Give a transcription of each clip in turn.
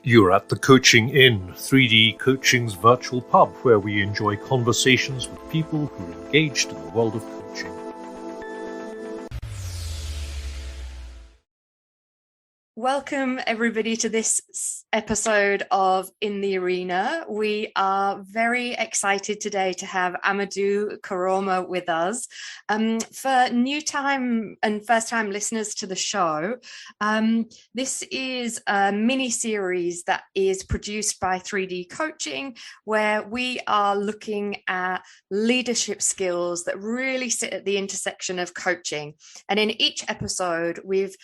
You're at the Coaching Inn, 3D Coaching's virtual pub, where we enjoy conversations with people who are engaged in the world of coaching. Welcome everybody to this episode of In the Arena. We are very excited today to have Amadu Koroma with us. For new time and first time listeners to the show, this is a mini series that is produced by 3D Coaching, where we are looking at leadership skills that really sit at the intersection of coaching. And in each episode, we've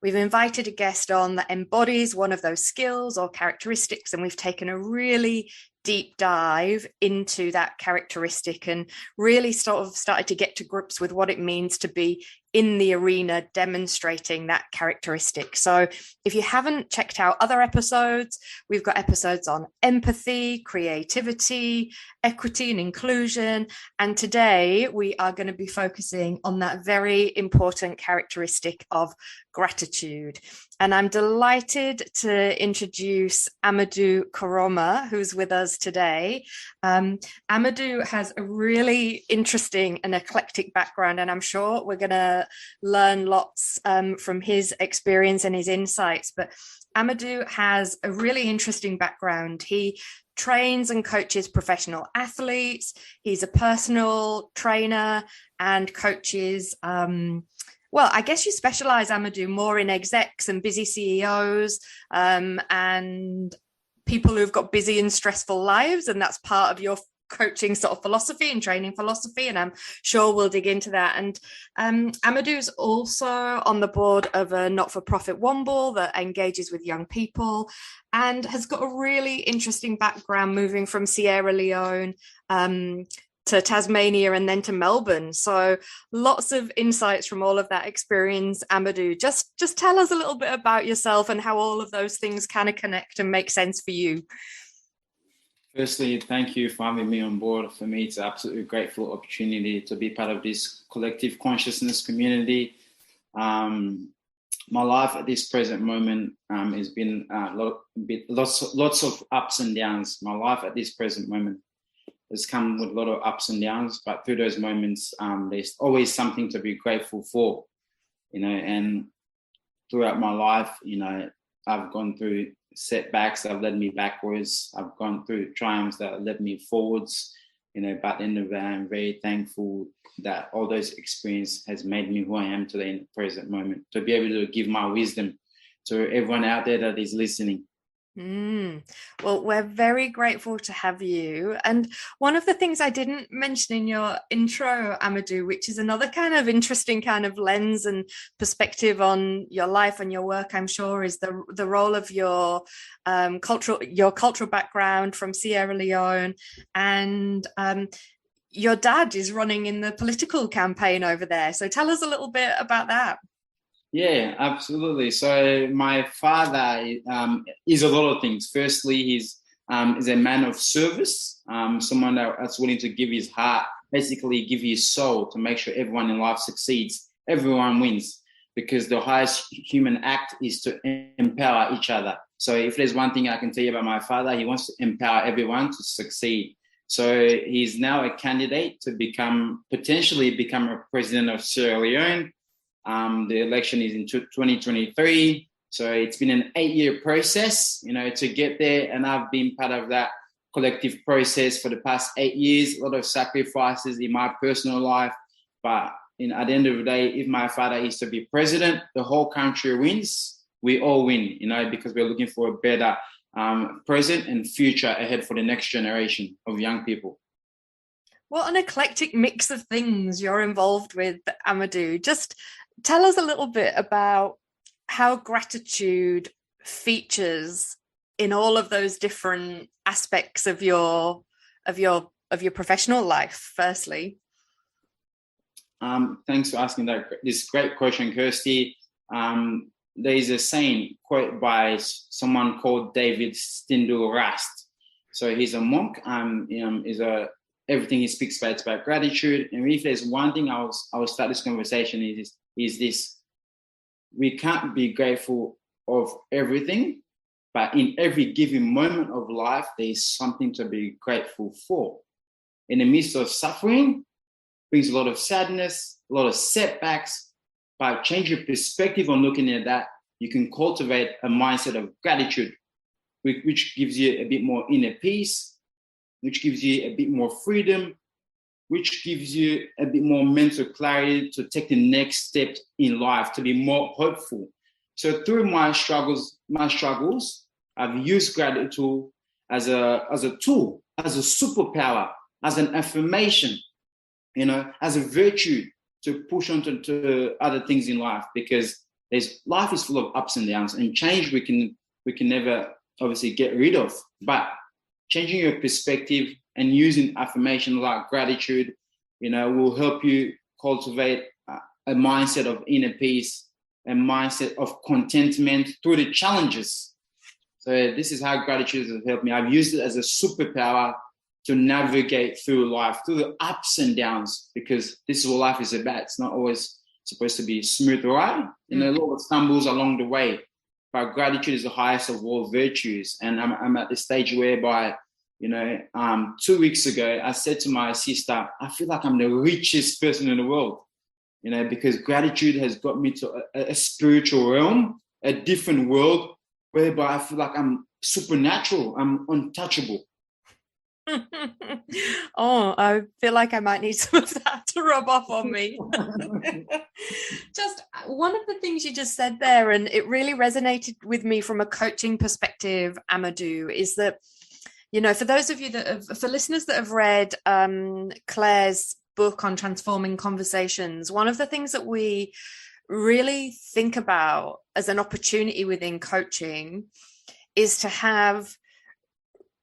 invited a guest on that embodies one of those skills or characteristics, and we've taken a really deep dive into that characteristic and really sort of started to get to grips with what it means to be in the arena demonstrating that characteristic. So if you haven't checked out other episodes, we've got episodes on empathy, creativity, equity and inclusion. And today we are going to be focusing on that very important characteristic of gratitude. And I'm delighted to introduce Amadu Koroma, who's with us today. Amadu has a really interesting and eclectic background, and I'm sure we're going to learn lots from his experience and his insights. But Amadu has a really interesting background. He trains and coaches professional athletes. He's a personal trainer and coaches well, I guess you specialize, Amadu, more in execs and busy CEOs and people who've got busy and stressful lives. And that's part of your coaching sort of philosophy and training philosophy. And I'm sure we'll dig into that. And Amadu's also on the board of a not-for-profit Womble that engages with young people and has got a really interesting background moving from Sierra Leone to Tasmania and then to Melbourne. So lots of insights from all of that experience. Amadu, just tell us a little bit about yourself and how all of those things kind of connect and make sense for you. Firstly, thank you for having me on board. For me, it's an absolutely grateful opportunity to be part of this collective consciousness community. My life at this present moment has been lots of ups and downs. My life at this present moment has come with a lot of ups and downs, but through those moments, there's always something to be grateful for, and throughout my life, I've gone through setbacks that have led me backwards. I've gone through triumphs that have led me forwards, but at the end of the day, I'm very thankful that all those experiences has made me who I am today in the present moment, to be able to give my wisdom to everyone out there that is listening. Well, we're very grateful to have you. And one of the things I didn't mention in your intro, Amadu, which is another kind of interesting kind of lens and perspective on your life and your work, I'm sure, is the role of your cultural background from Sierra Leone. And your dad is running in the political campaign over there. So tell us a little bit about that. Yeah, absolutely. So my father is a lot of things. Firstly, he's is a man of service, someone that's willing to give his heart, basically give his soul to make sure everyone in life succeeds, everyone wins, because the highest human act is to empower each other. So if there's one thing I can tell you about my father, he wants to empower everyone to succeed. So he's now a candidate to potentially become a president of Sierra Leone. The election is in 2023. So it's been an 8-year process, to get there. And I've been part of that collective process for the past 8 years, a lot of sacrifices in my personal life. But at the end of the day, if my father is to be president, the whole country wins. We all win, because we're looking for a better present and future ahead for the next generation of young people. What an eclectic mix of things you're involved with, Amadu. Just tell us a little bit about how gratitude features in all of those different aspects of your professional life, firstly. Thanks for asking this great question, Kirsty. There is a saying quote by someone called David Steindl-Rast. So he's a monk. Everything he speaks about is about gratitude. And if there's one thing I will start this conversation is this: we can't be grateful of everything, But in every given moment of life, there is something to be grateful for. In the midst of suffering, brings a lot of sadness, a lot of setbacks. By changing your perspective on looking at that, you can cultivate a mindset of gratitude, which gives you a bit more inner peace, which gives you a bit more freedom, which gives you a bit more mental clarity to take the next step in life, to be more hopeful. So through my struggles, I've used gratitude as a tool, as a superpower, as an affirmation, as a virtue to push on to other things in life, because life is full of ups and downs, and change we can never obviously get rid of. But changing your perspective and using affirmation like gratitude, will help you cultivate a mindset of inner peace, a mindset of contentment through the challenges. So this is how gratitude has helped me. I've used it as a superpower to navigate through life, through the ups and downs, because this is what life is about. It's not always supposed to be smooth ride. A lot of stumbles along the way. But gratitude is the highest of all virtues. And I'm at the stage whereby, 2 weeks ago, I said to my sister, I feel like I'm the richest person in the world, because gratitude has got me to a spiritual realm, a different world, whereby I feel like I'm supernatural, I'm untouchable. Oh, I feel like I might need some of that to rub off on me. Just one of the things you just said there, and it really resonated with me from a coaching perspective, Amadu, is that, for those of you for listeners that have read Claire's book on transforming conversations, one of the things that we really think about as an opportunity within coaching is to have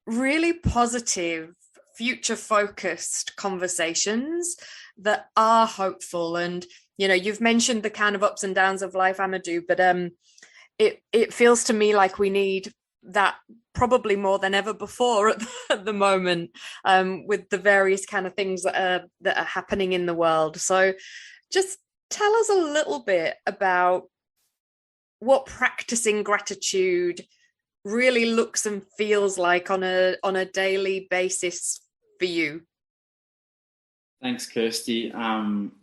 really positive, future-focused conversations that are hopeful. And, you've mentioned the kind of ups and downs of life, Amadu, but it feels to me like we need that probably more than ever before at the moment, with the various kind of things that are happening in the world. So just tell us a little bit about what practicing gratitude really looks and feels like on a daily basis for you. Thanks, Kristie.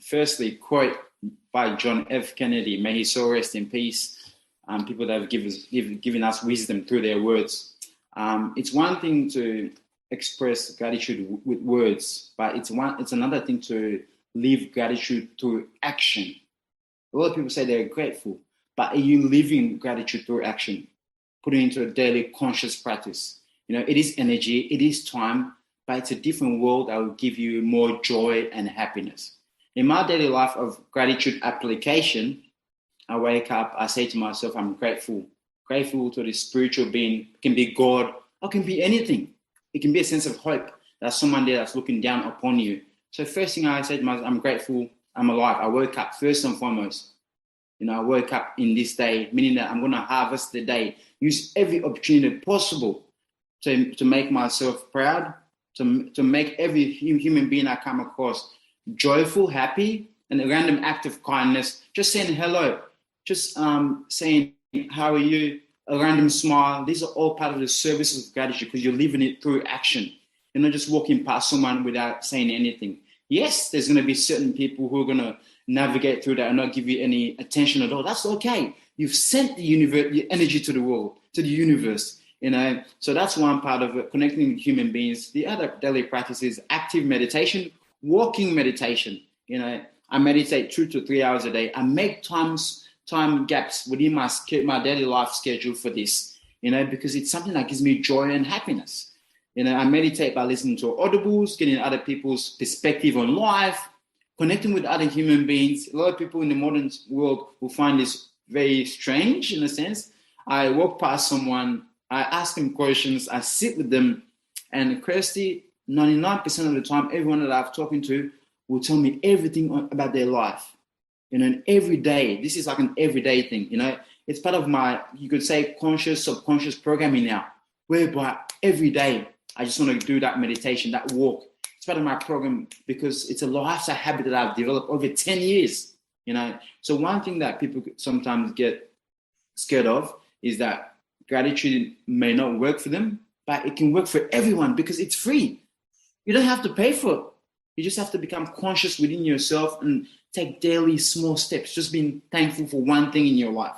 Firstly, quote by John F. Kennedy, may his soul rest in peace. People that have given us wisdom through their words. It's one thing to express gratitude with words, but it's another thing to live gratitude through action. A lot of people say they're grateful, but are you living gratitude through action? Putting into a daily conscious practice. It is energy, it is time, but it's a different world that will give you more joy and happiness. In my daily life of gratitude application, I wake up, I say to myself, I'm grateful to the spiritual being. It can be God, or it can be anything. It can be a sense of hope. There's someone there that's looking down upon you. So first thing I say to myself, I'm grateful, I'm alive. I woke up first and foremost. I woke up in this day, meaning that I'm going to harvest the day, use every opportunity possible to make myself proud, to make every human being I come across joyful, happy, and a random act of kindness, just saying hello, just saying, how are you, a random smile. These are all part of the services of gratitude, because you're living it through action. You're not just walking past someone without saying anything. Yes, there's going to be certain people who are going to navigate through that and not give you any attention at all. That's okay. You've sent the universe, the energy to the world, to the universe, So that's one part of it, connecting with human beings. The other daily practice is active meditation, walking meditation. I meditate 2 to 3 hours a day. I make time gaps within my daily life schedule for this, because it's something that gives me joy and happiness. I meditate by listening to audibles, getting other people's perspective on life, connecting with other human beings. A lot of people in the modern world will find this very strange in a sense. I walk past someone, I ask them questions, I sit with them, and Kristie, 99% of the time, everyone that I've talking to will tell me everything about their life. And every day, this is like an everyday thing, It's part of my, you could say, conscious, subconscious programming now, whereby every day I just want to do that meditation, that walk. It's part of my program because it's a lifestyle habit that I've developed over 10 years, So one thing that people sometimes get scared of is that gratitude may not work for them, but it can work for everyone because it's free. You don't have to pay for it. You just have to become conscious within yourself and take daily small steps. Just being thankful for one thing in your life.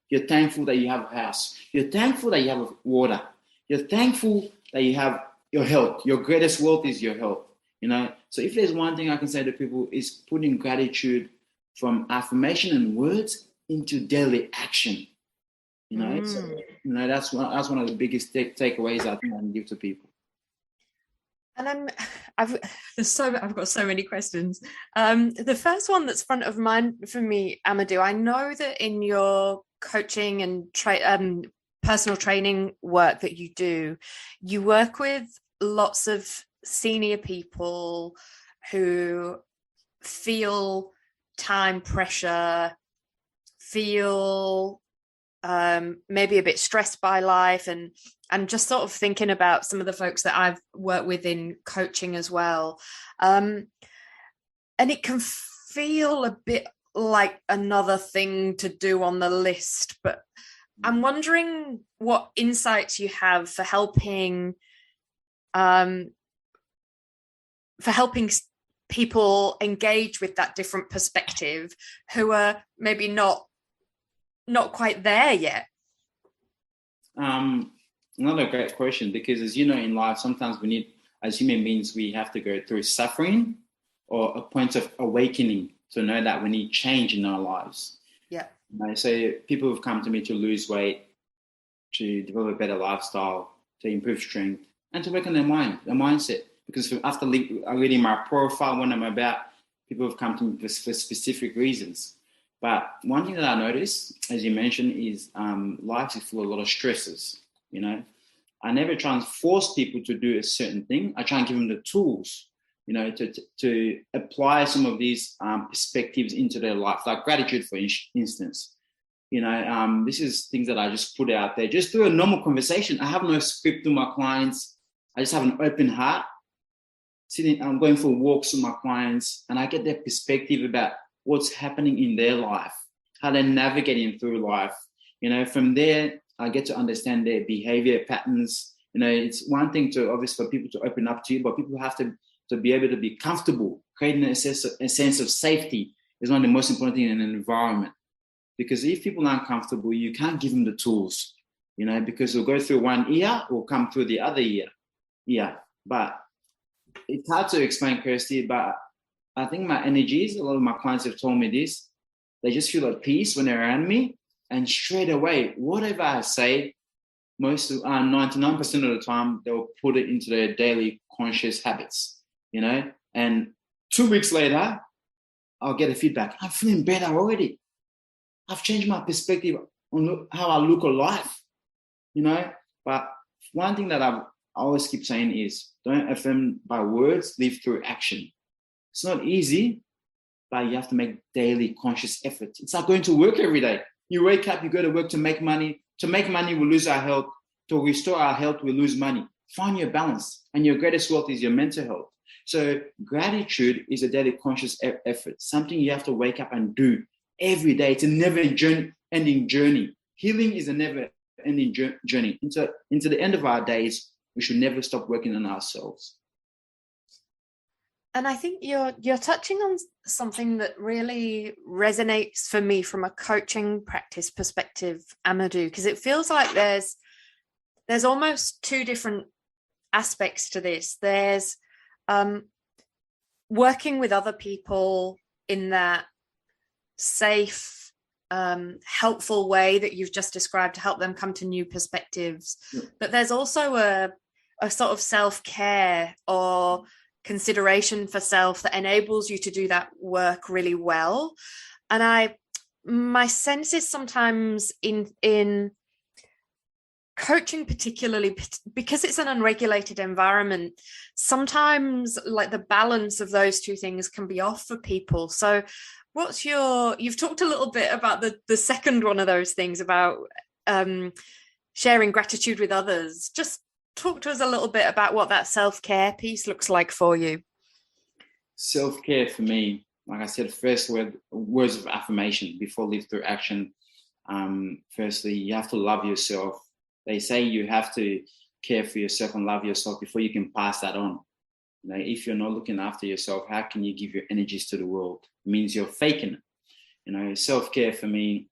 You're thankful that you have a house. You're thankful that you have water. You're thankful that you have your health. Your greatest wealth is your health. So if there's one thing I can say to people is putting gratitude from affirmation and words into daily action. So, that's one of the biggest takeaways I think I can give to people. And I've got so many questions. The first one that's front of mind for me, Amadu, I know that in your coaching and personal training work that you do, you work with lots of senior people who feel time pressure, feel maybe a bit stressed by life, and I'm just sort of thinking about some of the folks that I've worked with in coaching as well. And it can feel a bit like another thing to do on the list, but I'm wondering what insights you have for helping people engage with that different perspective who are maybe not quite there yet. Another great question, because as you know, in life, sometimes we need, as human beings, we have to go through suffering or a point of awakening to know that we need change in our lives. Yeah. So people have come to me to lose weight, to develop a better lifestyle, to improve strength, and to work on their mindset. Because after reading my profile, what I'm about, people have come to me for specific reasons. But one thing that I noticed, as you mentioned, is life is full of a lot of stresses. I never try and force people to do a certain thing. I try and give them the tools, to apply some of these perspectives into their life, like gratitude, for instance. This is things that I just put out there, just through a normal conversation. I have no script with my clients. I just have an open heart. I'm going for walks with my clients, and I get their perspective about what's happening in their life, how they're navigating through life. From there, I get to understand their behavior patterns. It's one thing to obviously for people to open up to you, but people have to be able to be comfortable. Creating a sense of safety is one of the most important things in an environment. Because if people aren't comfortable, you can't give them the tools, because they'll go through one ear or come through the other ear. Yeah, but it's hard to explain, Kristie, but I think my energies, a lot of my clients have told me this, they just feel at peace when they're around me. And straight away, whatever I say, 99% of the time, they'll put it into their daily conscious habits, And 2 weeks later, I'll get a feedback. I'm feeling better already. I've changed my perspective on how I look at life, But one thing that I always keep saying is don't affirm by words, live through action. It's not easy, but you have to make daily conscious effort. It's like going to work every day. You wake up, you go to work to make money. To make money, we lose our health. To restore our health, we lose money. Find your balance. And your greatest wealth is your mental health. So gratitude is a daily conscious effort, something you have to wake up and do every day. It's a never-ending journey. Healing is a never-ending journey. Into the end of our days, we should never stop working on ourselves. And I think you're touching on something that really resonates for me from a coaching practice perspective, Amadu, because it feels like there's almost two different aspects to this. There's working with other people in that safe, helpful way that you've just described to help them come to new perspectives. Yeah. But there's also a sort of self-care or consideration for self that enables you to do that work really well. And my sense is sometimes in coaching, particularly because it's an unregulated environment, sometimes like the balance of those two things can be off for people. So you've talked a little bit about the second one of those things about sharing gratitude with others. Just talk to us a little bit about what that self-care piece looks like for you. Self-care for me, like I said, first words of affirmation before live through action. Firstly, you have to love yourself. They say you have to care for yourself and love yourself before you can pass that on. If you're not looking after yourself, how can you give your energies to the world? It means you're faking it. Self-care for me,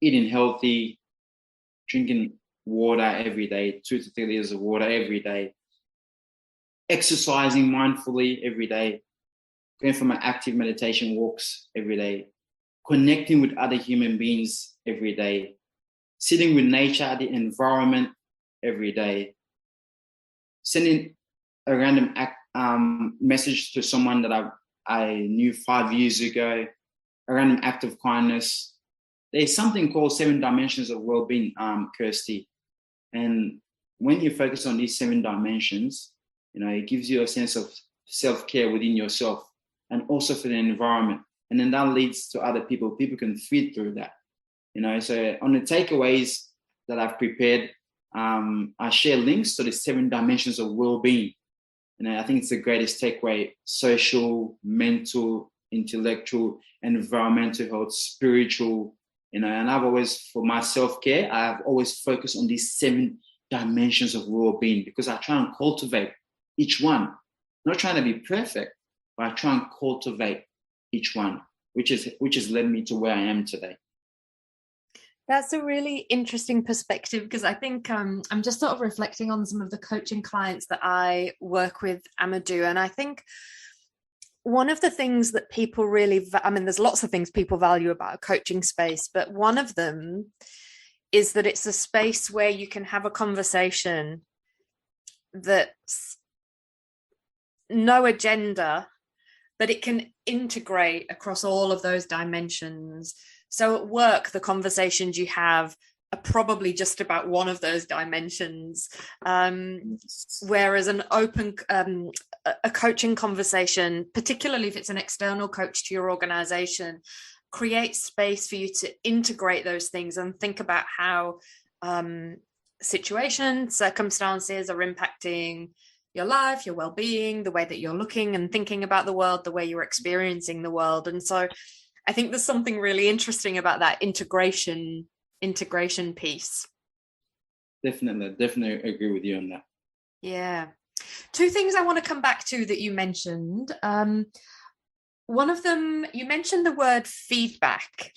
eating healthy, drinking water every day, 2 to 3 liters of water every day, exercising mindfully every day, going for my active meditation walks every day, connecting with other human beings every day, sitting with nature, the environment every day, sending a random message to someone that I knew 5 years ago, a random act of kindness. There's something called 7 dimensions of well-being, Kristie. And when you focus on these 7 dimensions, it gives you a sense of self-care within yourself and also for the environment. And then that leads to other people. People can feed through that. So on the takeaways that I've prepared, I share links to the 7 dimensions of well-being. I think it's the greatest takeaway: social, mental, intellectual, environmental health, spiritual. And I've always, for my self-care, I've always focused on these 7 dimensions of well-being because I try and cultivate each one. I'm not trying to be perfect, but I try and cultivate each one, which has led me to where I am today. That's a really interesting perspective because I think I'm just sort of reflecting on some of the coaching clients that I work with, Amadu, and I think one of the things that people really, there's lots of things people value about a coaching space, but one of them is that it's a space where you can have a conversation that's no agenda, but it can integrate across all of those dimensions. So at work, the conversations you have are probably just about one of those dimensions, whereas an open, a coaching conversation, particularly if it's an external coach to your organization, creates space for you to integrate those things and think about how situations, circumstances are impacting your life, your well-being, the way that you're looking and thinking about the world, the way you're experiencing the world. And so I think there's something really interesting about that integration piece. Definitely agree with you on that. Yeah. 2 things I want to come back to that you mentioned. One of them, you mentioned the word feedback.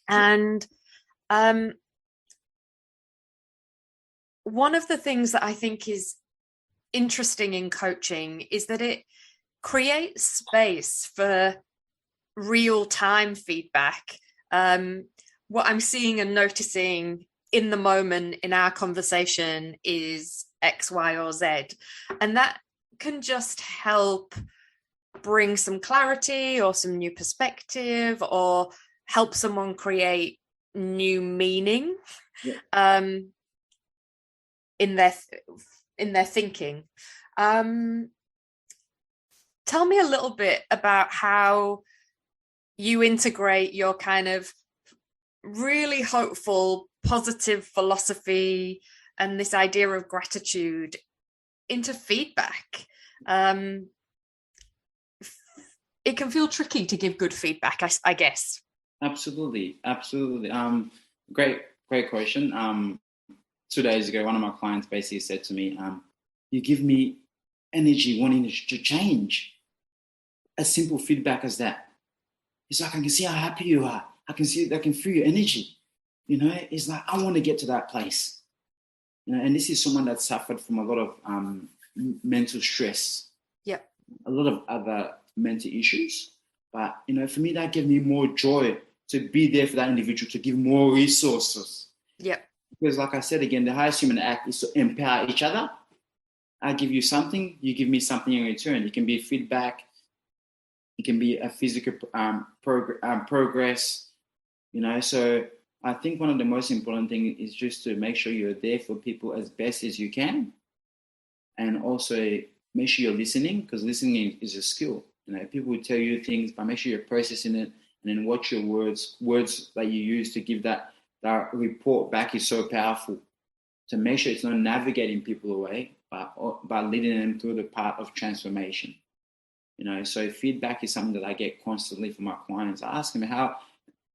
And one of the things that I think is interesting in coaching is that it creates space for real-time feedback. What I'm seeing and noticing in the moment in our conversation is X, Y, or Z. And that can just help bring some clarity or some new perspective or help someone create new meaning in their thinking. Tell me a little bit about how you integrate your kind of really hopeful, positive philosophy and this idea of gratitude into feedback. It can feel tricky to give good feedback, I guess. Absolutely. Great question. 2 days ago, one of my clients basically said to me, you give me energy wanting to change. As simple feedback as that. It's like, I can see how happy you are. I can feel your energy. It's like, I want to get to that place. And this is someone that suffered from a lot of mental stress. Yep. A lot of other mental issues. But, for me, that gave me more joy to be there for that individual, to give more resources. Yep. Because like I said, again, the highest human act is to empower each other. I give you something, you give me something in return. It can be feedback. It can be a physical progress, So I think one of the most important things is just to make sure you're there for people as best as you can. And also make sure you're listening, because listening is a skill. People will tell you things, but make sure you're processing it, and then watch your words that you use to give that report back is so powerful. To make sure it's not navigating people away, but by leading them through the path of transformation. So feedback is something that I get constantly from my clients. I ask them, how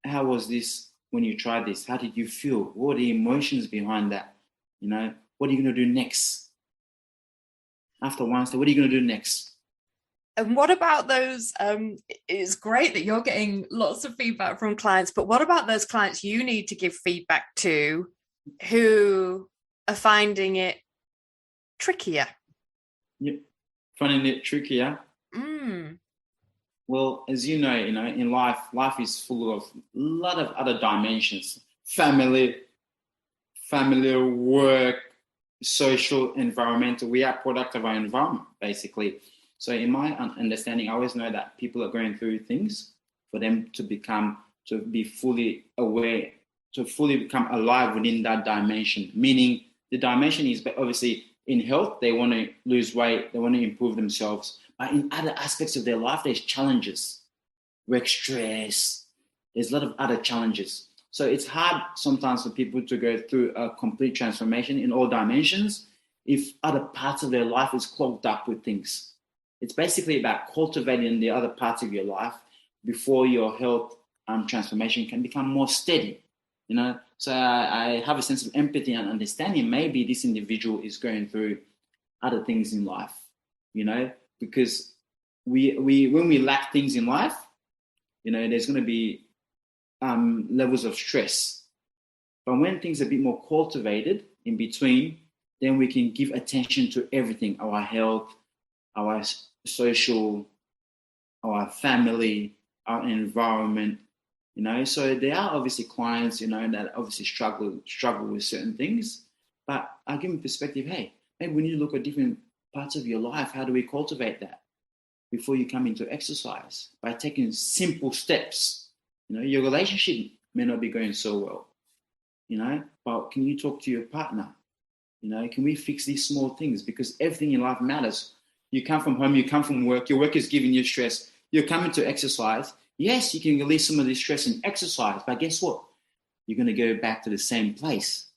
was this when you tried this? How did you feel? What are the emotions behind that? You know, what are you going to do next? After one step, what are you going to do next? And what about those, it's great that you're getting lots of feedback from clients, but what about those clients you need to give feedback to who are finding it trickier? Yep. Finding it trickier? Well, as you know, in life is full of a lot of other dimensions. Family, work, social, environmental. We are product of our environment, basically. So in my understanding, I always know that people are going through things for them to be fully aware, to fully become alive within that dimension. Meaning the dimension is obviously in health, they want to lose weight, they want to improve themselves. But in other aspects of their life, there's challenges, work stress, there's a lot of other challenges. So it's hard sometimes for people to go through a complete transformation in all dimensions if other parts of their life is clogged up with things. It's basically about cultivating the other parts of your life before your health transformation can become more steady, you know. So I have a sense of empathy and understanding. Maybe this individual is going through other things in life, you know, because we when we lack things in life, you know, there's going to be levels of stress. But when things are a bit more cultivated in between, then we can give attention to everything: our health, our social, our family, our environment, you know. So there are obviously clients, you know, that obviously struggle with certain things. But I give them perspective, hey, maybe we need to look at different parts of your life. How do we cultivate that before you come into exercise? By taking simple steps. You know, your relationship may not be going so well, you know, but can you talk to your partner? You know, can we fix these small things? Because everything in life matters. You come from home, you come from work, your work is giving you stress. You're coming to exercise. Yes, you can release some of this stress in exercise, but guess what? You're going to go back to the same place,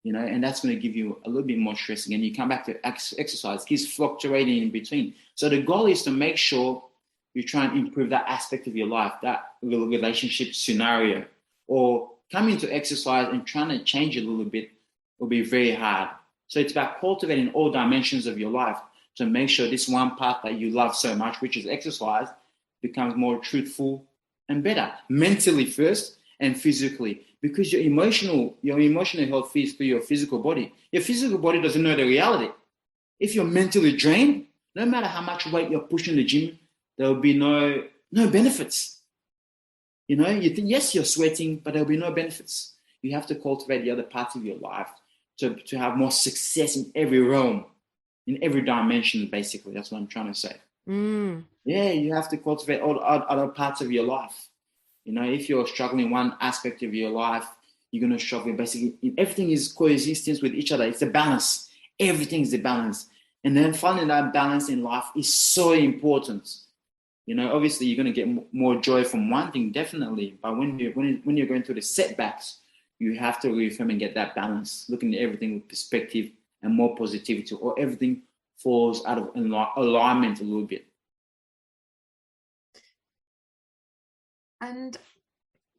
you know, and that's going to give you a little bit more stress again. You come back to exercise, keeps fluctuating in between. So the goal is to make sure you try and improve that aspect of your life, that relationship scenario, or coming to exercise and trying to change it a little bit will be very hard. So it's about cultivating all dimensions of your life to make sure this one part that you love so much, which is exercise, becomes more truthful and better, mentally first and physically, because your emotional health feeds through your physical body. Your physical body doesn't know the reality. If you're mentally drained, no matter how much weight you're pushing in the gym, there will be no benefits. You know, you think, yes, you're sweating, but there'll be no benefits. You have to cultivate the other parts of your life to have more success in every realm, in every dimension, basically. That's what I'm trying to say. Yeah, you have to cultivate all other parts of your life. You know, if you're struggling in one aspect of your life, you're going to struggle. Basically, everything is coexistence with each other. It's a balance. Everything is a balance. And then finding that balance in life is so important. You know, obviously, you're going to get more joy from one thing, definitely. But when you're going through the setbacks, you have to reaffirm and get that balance, looking at everything with perspective and more positivity, or everything falls out of alignment a little bit. And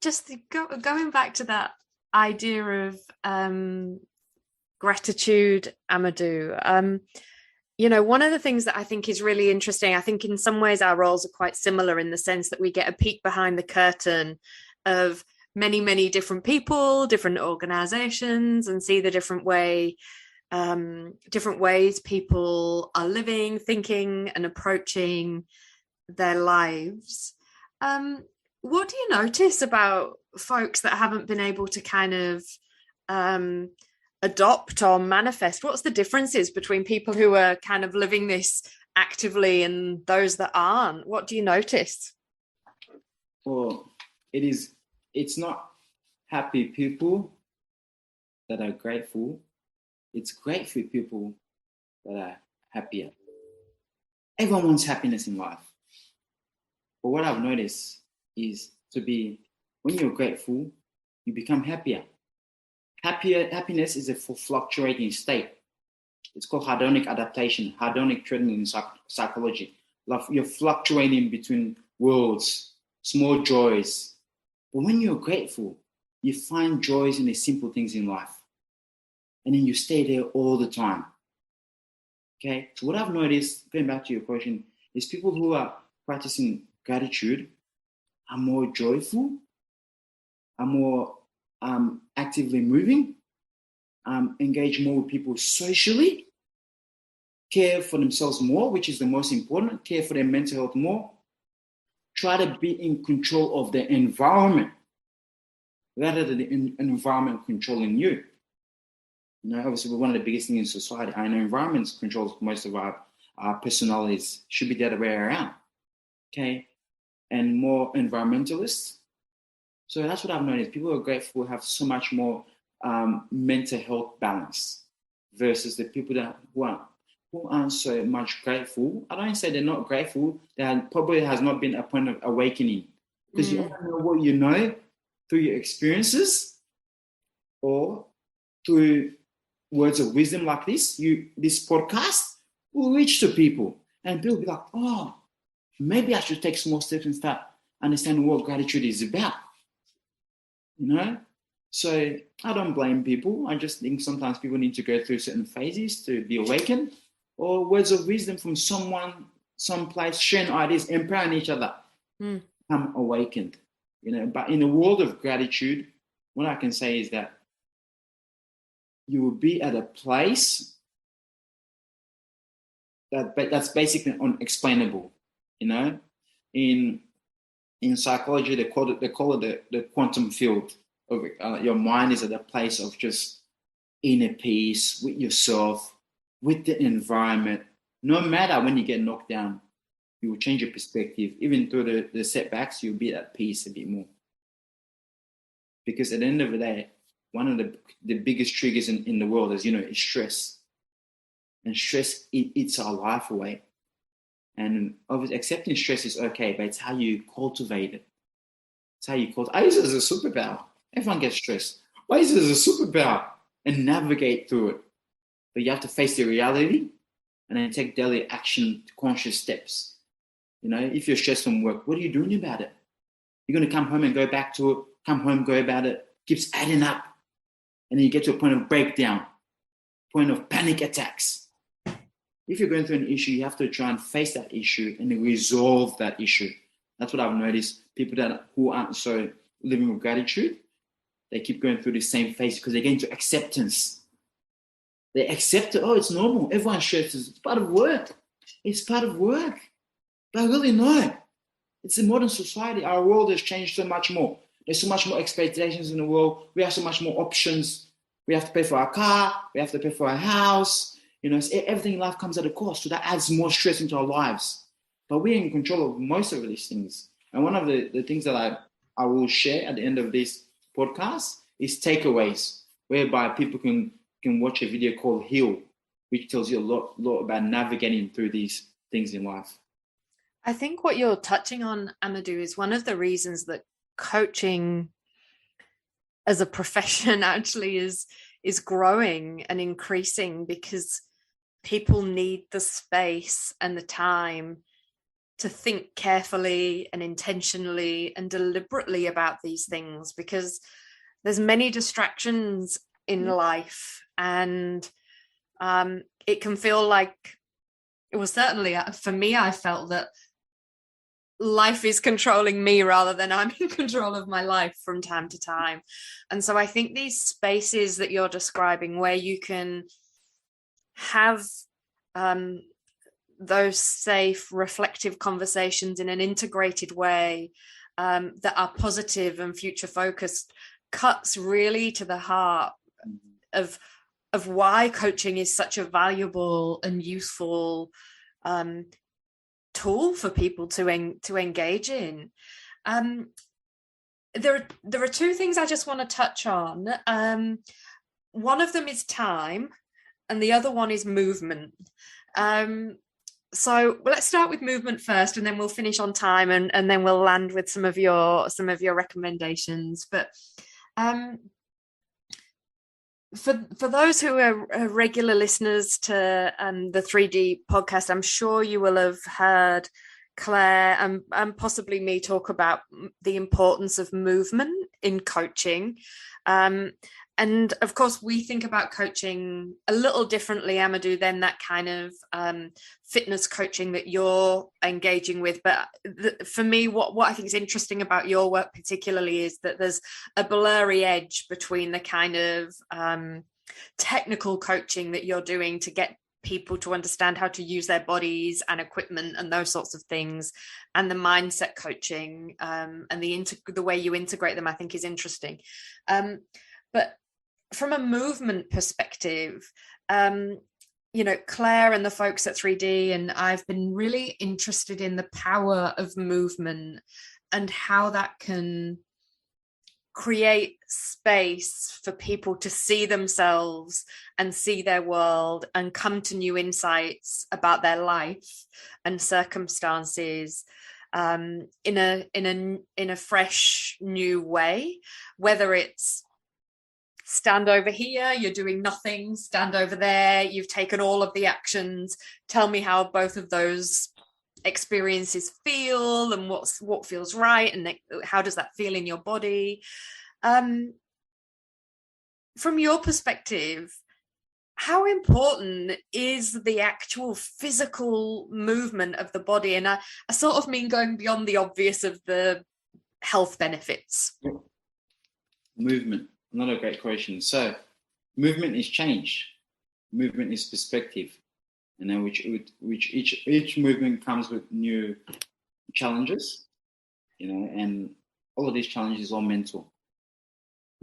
just going back to that idea of gratitude, Amadu, you know, one of the things that I think is really interesting, I think in some ways our roles are quite similar in the sense that we get a peek behind the curtain of many, many different people, different organizations, and see the different ways people are living, thinking, and approaching their lives. What do you notice about folks that haven't been able to kind of adopt or manifest? What's the differences between people who are kind of living this actively and those that aren't? What do you notice? Well, it's not happy people that are grateful. It's grateful people that are happier. Everyone wants happiness in life. But what I've noticed is when you're grateful, you become happier. Happiness is a fluctuating state. It's called hedonic adaptation, hedonic training in psychology. You're fluctuating between worlds, small joys. But when you're grateful, you find joys in the simple things in life. and then you stay there all the time. Okay, so what I've noticed, going back to your question, is people who are practicing gratitude are more joyful, are more actively moving, engage more with people socially, care for themselves more, which is the most important, care for their mental health more, try to be in control of their environment rather than the environment controlling you. You know, obviously, we're one of the biggest things in society. Our environment controls most of our personalities. Should be the other way around. Okay, and more environmentalists. So that's what I've noticed. People who are grateful have so much more mental health balance versus the people who aren't so much grateful. I don't say they're not grateful. There probably has not been a point of awakening, because you only know what you know through your experiences or through words of wisdom like this. This podcast will reach to people, and people will be like, oh, maybe I should take small steps and start understanding what gratitude is about. You know? So I don't blame people. I just think sometimes people need to go through certain phases to be awakened, or words of wisdom from someone, someplace, sharing ideas, empowering each other, become awakened. You know, but in the world of gratitude, what I can say is that you will be at a place that's basically unexplainable. You know, in psychology, they call it the quantum field. Of your mind is at a place of just inner peace with yourself, with the environment. No matter when you get knocked down, you will change your perspective. Even through the setbacks, you'll be at peace a bit more. Because at the end of the day, one of the biggest triggers in the world, as you know, is stress. And stress eats our life away. And obviously, accepting stress is okay, but it's how you cultivate it. It's how you cultivate. I use it as a superpower. Everyone gets stressed. I use it as a superpower and navigate through it. But you have to face the reality and then take daily action, conscious steps. You know, if you're stressed from work, what are you doing about it? You're going to come home and go back to it, come home, go about it, keeps adding up. And then you get to a point of breakdown, point of panic attacks. If you're going through an issue, you have to try and face that issue and resolve that issue. That's what I've noticed. People who aren't so living with gratitude, they keep going through the same phase because they get into acceptance. They accept it. Oh, it's normal. Everyone stresses. It's part of work. It's part of work. But really, no. It's a modern society. Our world has changed so much more. There's so much more expectations in the world. We have so much more options. We have to pay for our car. We have to pay for our house. You know, everything in life comes at a cost. So that adds more stress into our lives. But we're in control of most of these things. And one of the things that I will share at the end of this podcast is takeaways, whereby people can watch a video called Heal, which tells you a lot about navigating through these things in life. I think what you're touching on, Amadu, is one of the reasons that coaching as a profession actually is growing and increasing, because people need the space and the time to think carefully and intentionally and deliberately about these things, because there's many distractions in life, and it can feel like, it was certainly for me, I felt that life is controlling me rather than I'm in control of my life from time to time. And so I think these spaces that you're describing, where you can have those safe, reflective conversations in an integrated way that are positive and future focused, cuts really to the heart of why coaching is such a valuable and useful tool for people to engage in. There are two things I just want to touch on. One of them is time, and the other one is movement. So let's start with movement first, and then we'll finish on time, and then we'll land with some of your recommendations. But for those who are regular listeners to the 3D podcast, I'm sure you will have heard Claire and possibly me talk about the importance of movement in coaching. And And of course, we think about coaching a little differently, Amadu, than that kind of fitness coaching that you're engaging with. But for me, what I think is interesting about your work particularly is that there's a blurry edge between the kind of technical coaching that you're doing to get people to understand how to use their bodies and equipment and those sorts of things, and the mindset coaching and the way you integrate them, I think, is interesting. But from a movement perspective, Claire and the folks at 3D and I've been really interested in the power of movement and how that can create space for people to see themselves and see their world and come to new insights about their life and circumstances in a fresh, new way, whether it's stand over here, you're doing nothing, stand over there, you've taken all of the actions. Tell me how both of those experiences feel and what feels right, and how does that feel in your body. From your perspective, how important is the actual physical movement of the body? And I sort of mean going beyond the obvious of the health benefits. Movement. Another great question. So, movement is change. Movement is perspective, and then which each movement comes with new challenges, and all of these challenges are mental.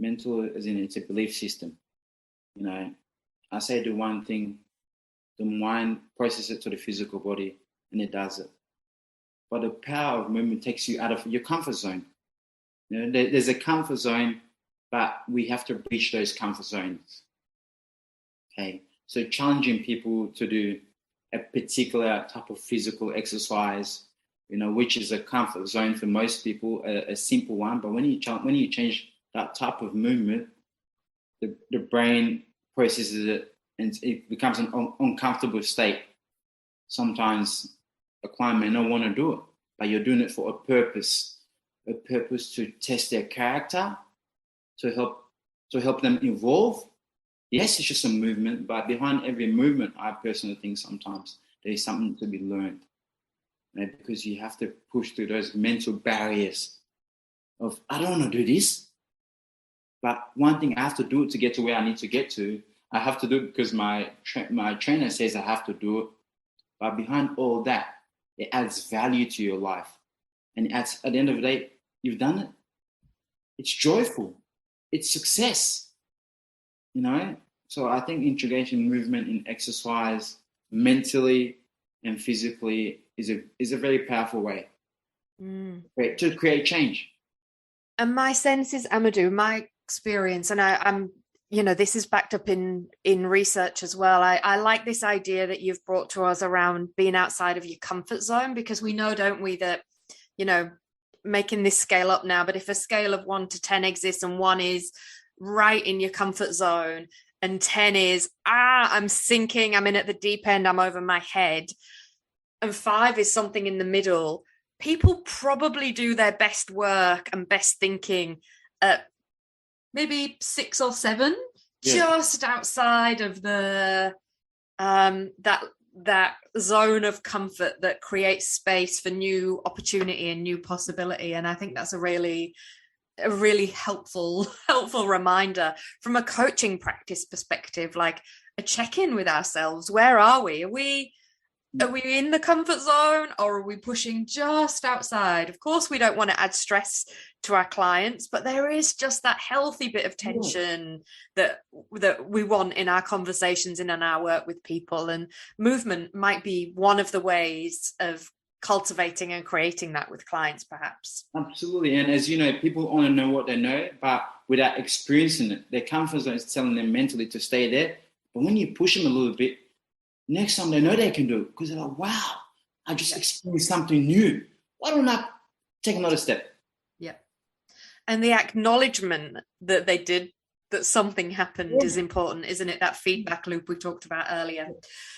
Mental, as in it's a belief system. I say do one thing, the mind processes it to the physical body, and it does it. But the power of movement takes you out of your comfort zone. There's a comfort zone, but we have to breach those comfort zones. Okay, so challenging people to do a particular type of physical exercise, which is a comfort zone for most people, a simple one. But when you change that type of movement, the brain processes it and it becomes an uncomfortable state. Sometimes a client may not want to do it, but you're doing it for a purpose to test their character, to help them evolve. Yes, it's just a movement, but behind every movement, I personally think sometimes there is something to be learned, because you have to push through those mental barriers of, I don't want to do this, but one thing, I have to do it to get to where I need to get to. I have to do it because my trainer says I have to do it. But behind all that, it adds value to your life. And at the end of the day, you've done it. It's joyful. It's success. So I think integration movement in exercise mentally and physically is a very powerful way to create change. And my sense is, Amadu, my experience, and I'm this is backed up in research as well. I like this idea that you've brought to us around being outside of your comfort zone, because we know, don't we, that making this scale up now, but if a scale of 1 to 10 exists and 1 is right in your comfort zone and 10 is I'm sinking, I'm in at the deep end, I'm over my head, and 5 is something in the middle, people probably do their best work and best thinking at maybe 6 or 7, just outside of the that zone of comfort that creates space for new opportunity and new possibility. And I think that's a really helpful reminder from a coaching practice perspective, like a check-in with ourselves. Where are we? Are we in the comfort zone, or are we pushing just outside? Of course, we don't want to add stress to our clients, but there is just that healthy bit of tension that we want in our conversations and in our work with people. And movement might be one of the ways of cultivating and creating that with clients, perhaps. Absolutely. And as you know, people want to know what they know, but without experiencing it, their comfort zone is telling them mentally to stay there. But when you push them a little bit, next time they know they can do it, because they're like, wow, I just experienced something new. Why don't I take another step? Yeah. And the acknowledgement that they did, that something happened is important, isn't it? That feedback loop we talked about earlier.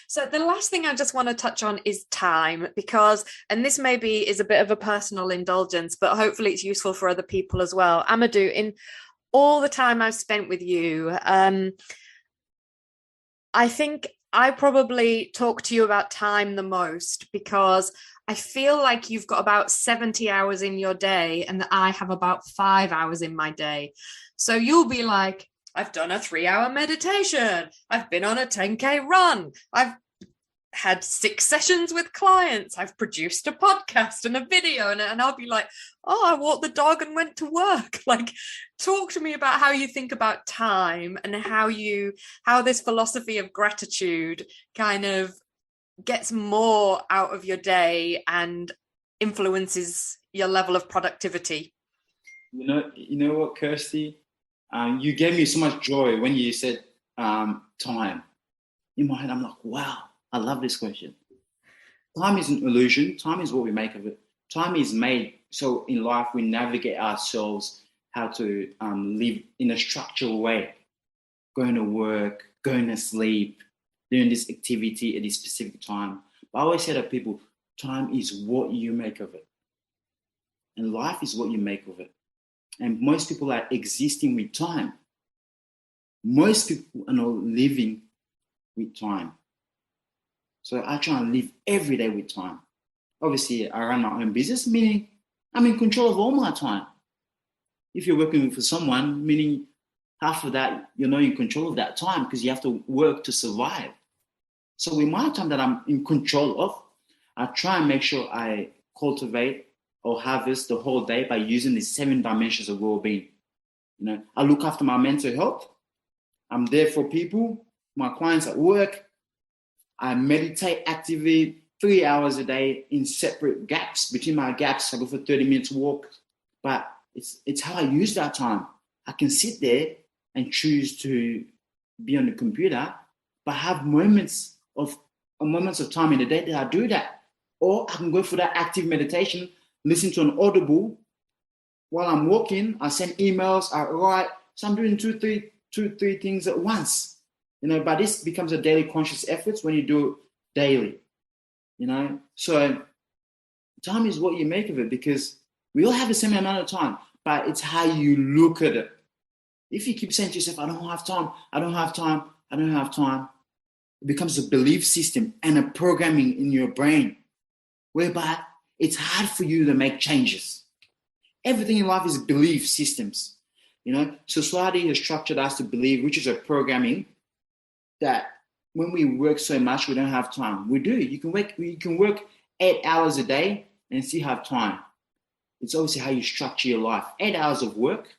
So the last thing I just want to touch on is time, because, and this maybe is a bit of a personal indulgence, but hopefully it's useful for other people as well. Amadu, in all the time I've spent with you, I think I probably talk to you about time the most, because I feel like you've got about 70 hours in your day and that I have about 5 hours in my day. So you'll be like, I've done a 3-hour meditation. I've been on a 10K run. I've had 6 sessions with clients. I've produced a podcast and a video, and I'll be like, oh, I walked the dog and went to work. Like, talk to me about how you think about time and how this philosophy of gratitude kind of gets more out of your day and influences your level of productivity. You know what, Kirsty? You gave me so much joy when you said time. In my head, I'm like, wow, I love this question. Time is an illusion. Time is what we make of it. Time is made so in life we navigate ourselves how to live in a structured way, going to work, going to sleep, doing this activity at this specific time. But I always say to people, time is what you make of it. And life is what you make of it. And most people are existing with time. Most people are not living with time. So I try and live every day with time. Obviously, I run my own business, meaning I'm in control of all my time. If you're working for someone, meaning half of that, you're not in control of that time because you have to work to survive. So with my time that I'm in control of, I try and make sure I cultivate or harvest the whole day by using the 7 dimensions of well-being. You know, I look after my mental health. I'm there for people, my clients at work. I meditate actively 3 hours a day in separate gaps. Between my gaps, I go for 30 minutes walk. But it's how I use that time. I can sit there and choose to be on the computer, but have moments of time in the day that I do that. Or I can go for that active meditation, listen to an audible while I'm walking. I send emails, I write. So I'm doing two, three things at once. You know, but this becomes a daily conscious effort when you do it daily. You know, so time is what you make of it, because we all have the same amount of time, but it's how you look at it. If you keep saying to yourself, I don't have time, I don't have time, I don't have time, it becomes a belief system and a programming in your brain, whereby it's hard for you to make changes. Everything in life is belief systems. You know, society has structured us to believe, which is a programming, that when we work so much, we don't have time. We do. You can work 8 hours a day and still have time. It's obviously how you structure your life. 8 hours of work,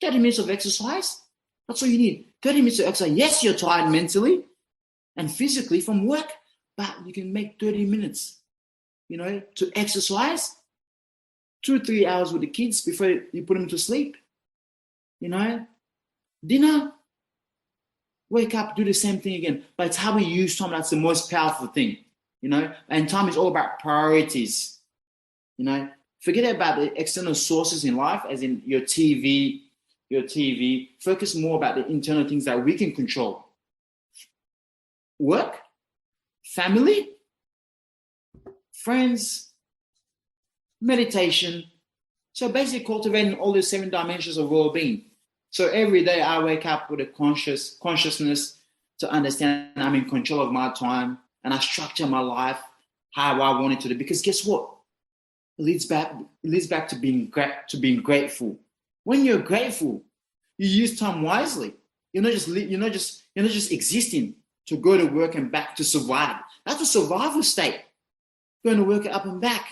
30 minutes of exercise. That's all you need. 30 minutes of exercise. Yes, you're tired mentally and physically from work, but you can make 30 minutes, you know, to exercise. 2-3 hours with the kids before you put them to sleep. You know, dinner, wake up, do the same thing again. But it's how we use time that's the most powerful thing, you know. And time is all about priorities, you know. Forget about the external sources in life, as in your TV. Focus more about the internal things that we can control. Work, family, friends, meditation. So basically cultivating all the 7 dimensions of well-being. So every day I wake up with a consciousness to understand I'm in control of my time, and I structure my life how I want it to do. Because guess what? It leads back to being grateful. When you're grateful, you use time wisely. You're not just existing to go to work and back to survive. That's a survival state. Going to work up and back,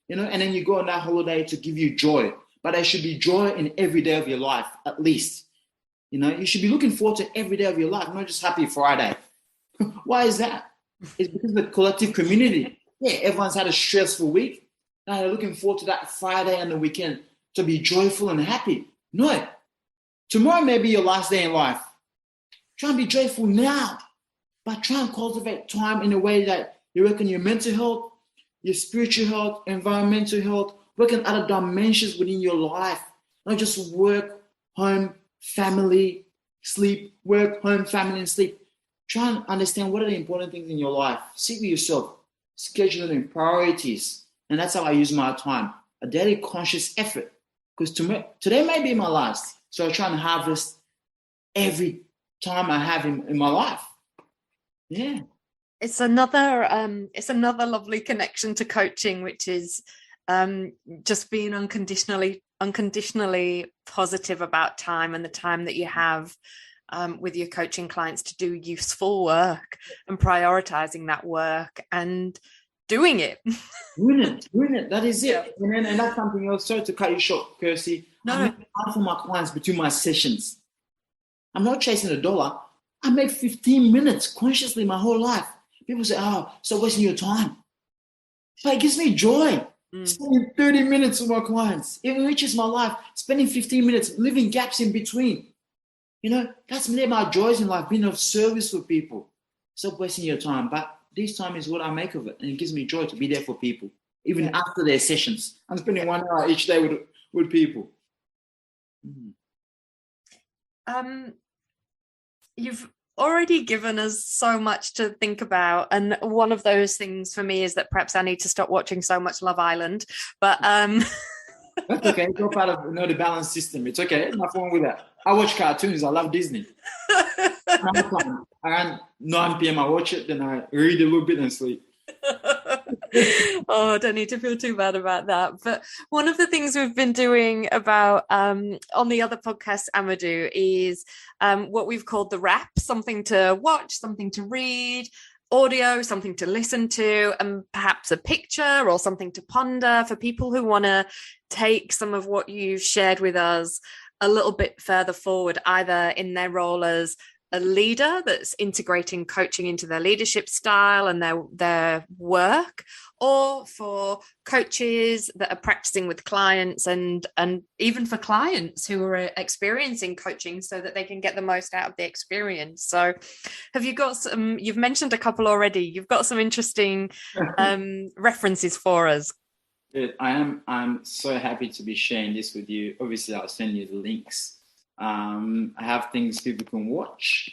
you know, and then you go on that holiday to give you joy. But there should be joy in every day of your life, at least. You know, you should be looking forward to every day of your life, not just Happy Friday. Why is that? It's because of the collective community. Yeah, everyone's had a stressful week. Now they're looking forward to that Friday and the weekend to be joyful and happy. No. Tomorrow may be your last day in life. Try and be joyful now. But try and cultivate time in a way that you work on your mental health, your spiritual health, environmental health, work on other dimensions within your life. Not just work, home, family, sleep, work, home, family, and sleep. Try and understand what are the important things in your life. Sit with yourself, scheduling priorities. And that's how I use my time. A daily conscious effort. Because today may be my last. So I try and harvest every time I have in my life. Yeah. It's another lovely connection to coaching, which is just being unconditionally positive about time and the time that you have with your coaching clients to do useful work, and prioritizing that work and doing it. Doing it. That is it. And that's something else. Sorry to cut you short, Kirsty. No. I make time for my clients between my sessions. I'm not chasing $1. I make 15 minutes consciously my whole life. People say, "Oh, so wasting your time." But it gives me joy. Spending 30 minutes with my clients. It enriches my life. Spending 15 minutes, leaving gaps in between. That's my joys in life, being of service for people. Stop wasting your time. But this time is what I make of it. And it gives me joy to be there for people. Even after their sessions. I'm spending 1 hour each day with people. You've already given us so much to think about, and one of those things for me is that perhaps I need to stop watching so much Love Island, but that's okay. It's all part of the balance system. It's okay. Nothing wrong with that. I watch cartoons. I love Disney. Around 9 p.m. I watch it, then I read a little bit and sleep. Oh, I don't need to feel too bad about that. But one of the things we've been doing about on the other podcast, Amadu, is what we've called the wrap, something to watch, something to read, audio, something to listen to, and perhaps a picture or something to ponder for people who want to take some of what you've shared with us a little bit further forward, either in their role as a leader that's integrating coaching into their leadership style and their work, or for coaches that are practicing with clients, and even for clients who are experiencing coaching so that they can get the most out of the experience. So have you got some, you've mentioned a couple already, you've got some interesting references for us. I'm so happy to be sharing this with you. Obviously, I'll send you the links. I have things people can watch.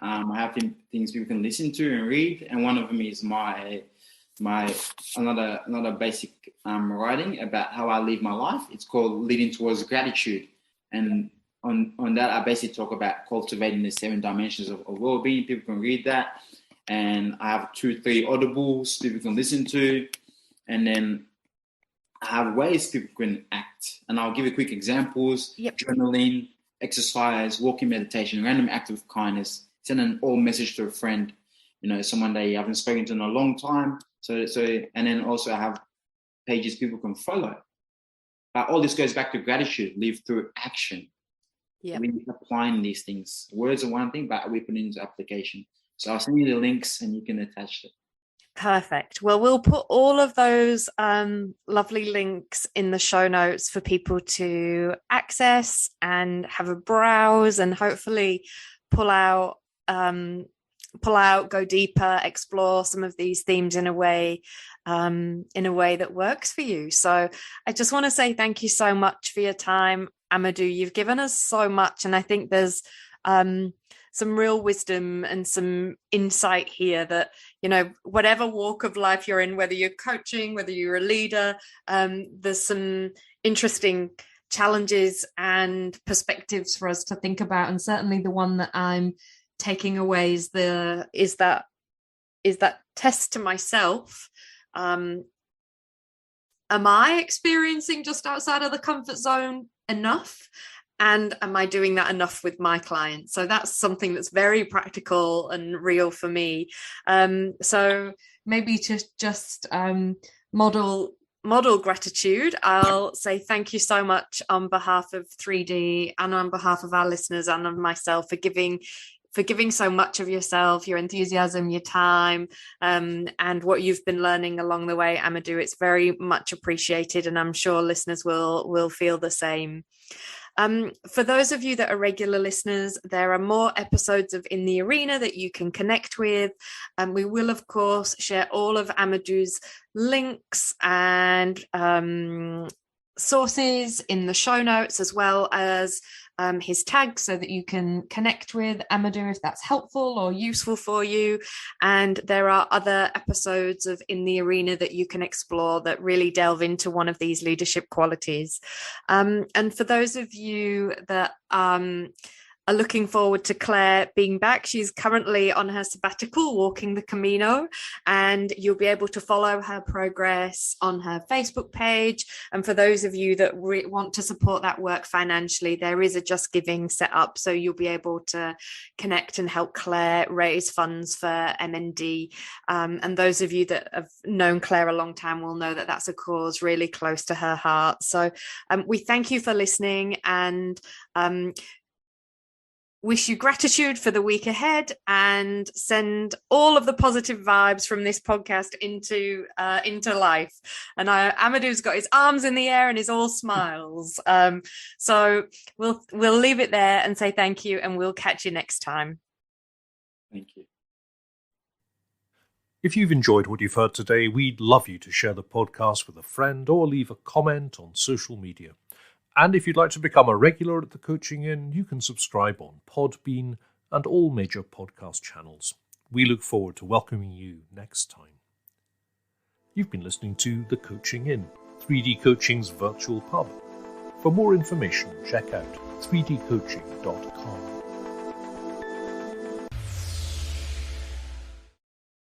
I have things people can listen to and read, and one of them is my another basic writing about how I live my life. It's called Leading Towards Gratitude, and on that I basically talk about cultivating the 7 dimensions of well-being. People can read that, and I have 2-3 audibles people can listen to, and then I have ways people can act, and I'll give you quick examples. Journaling, exercise, walking meditation, random act of kindness, send an all message to a friend, someone that you haven't spoken to in a long time. So, and then also I have pages people can follow. But all this goes back to gratitude, live through action. Yeah. We're applying these things. Words are one thing, but we put it into application. So I'll send you the links and you can attach it. Perfect. Well, we'll put all of those lovely links in the show notes for people to access and have a browse and hopefully pull out, go deeper, explore some of these themes in a way that works for you. So I just want to say thank you so much for your time, Amadu. You've given us so much, and I think there's some real wisdom and some insight here that, whatever walk of life you're in, whether you're coaching, whether you're a leader, there's some interesting challenges and perspectives for us to think about. And certainly the one that I'm taking away is that test to myself. Am I experiencing just outside of the comfort zone enough? And am I doing that enough with my clients? So that's something that's very practical and real for me. So maybe to just model gratitude, I'll say thank you so much on behalf of 3D and on behalf of our listeners and of myself for giving so much of yourself, your enthusiasm, your time, and what you've been learning along the way, Amadu. It's very much appreciated, and I'm sure listeners will feel the same. For those of you that are regular listeners, there are more episodes of In the Arena that you can connect with. And we will, of course, share all of Amadu's links and sources in the show notes, as well as his tag so that you can connect with Amadu if that's helpful or useful for you. And there are other episodes of In the Arena that you can explore that really delve into one of these leadership qualities. And for those of you that are looking forward to Claire being back. She's currently on her sabbatical, walking the Camino, and you'll be able to follow her progress on her Facebook page. And for those of you that want to support that work financially, there is a Just Giving set up, so you'll be able to connect and help Claire raise funds for MND. And those of you that have known Claire a long time will know that that's a cause really close to her heart. So we thank you for listening, and wish you gratitude for the week ahead, and send all of the positive vibes from this podcast into life. And Amadu's got his arms in the air and is all smiles. So we'll leave it there and say thank you, and we'll catch you next time. Thank you. If you've enjoyed what you've heard today, we'd love you to share the podcast with a friend or leave a comment on social media. And if you'd like to become a regular at the Coaching Inn, you can subscribe on Podbean and all major podcast channels. We look forward to welcoming you next time. You've been listening to The Coaching Inn, 3D Coaching's virtual pub. For more information, check out 3dcoaching.com.